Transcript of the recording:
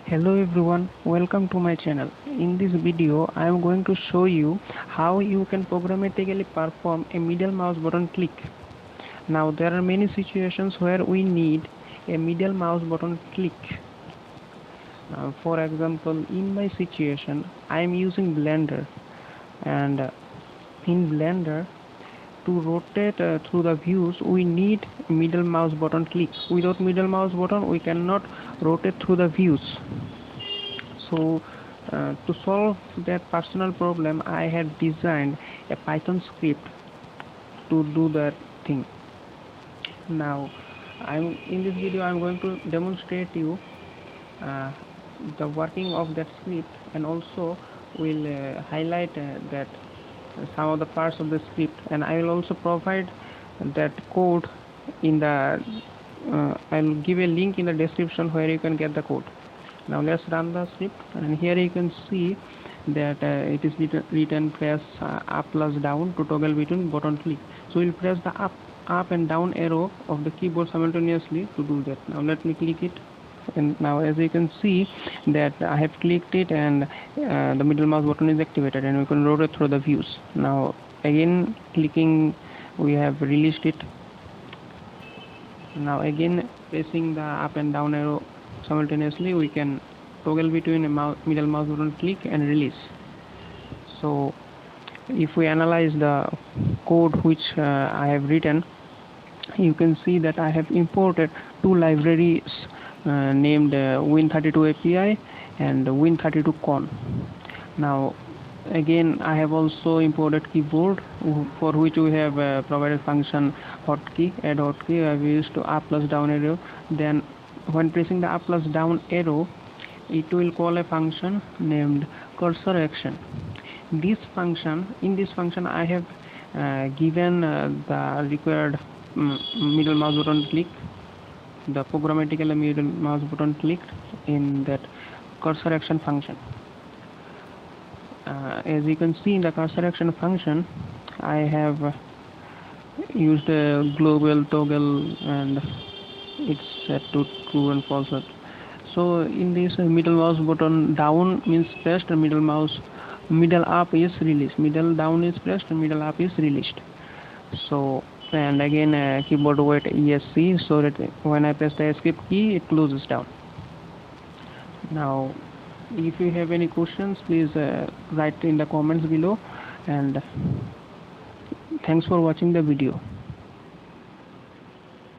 Hello everyone, welcome to my channel. In this video, I am going to show you how you can programmatically perform a middle mouse button click. Now there are many situations where we need a middle mouse button click. For example, in my situation, I am using Blender, and in Blender, to rotate through the views, we need middle mouse button click. Without middle mouse button, we cannot rotate through the views. So to solve that personal problem, I had designed a Python script to do that thing. Now in this video I'm going to demonstrate you the working of that script, and also will highlight that some of the parts of the script, and I will also provide that code in the I'll give a link in the description where you can get the code. Now let's run the script, and here you can see that it is written press up plus down to toggle between button click. So we'll press the up and down arrow of the keyboard simultaneously to do that. Now let me click it, and now as you can see that I have clicked it, and the middle mouse button is activated, and we can rotate through the views. Now again clicking, we have released it. Now again pressing the up and down arrow simultaneously, we can toggle between a middle mouse button click and release. So if we analyze the code which I have written, you can see that I have imported two libraries named Win32 API and Win32con. Now again I have also imported keyboard, for which we have provided function hotkey, add hotkey. I have used to up plus down arrow. Then when pressing the up plus down arrow, it will call a function named cursor action. In this function I have given the required middle mouse button click, the programmatically middle mouse button click in that cursor action function. As you can see in the cursor action function, I have used a global toggle, and it's set to true and false. So in this middle mouse button down means pressed, and middle up is released, middle down is pressed, and middle up is released. So, and again keyboard wait ESC, so that when I press the escape key, it closes down. Now if you have any questions, please write in the comments below, and thanks for watching the video.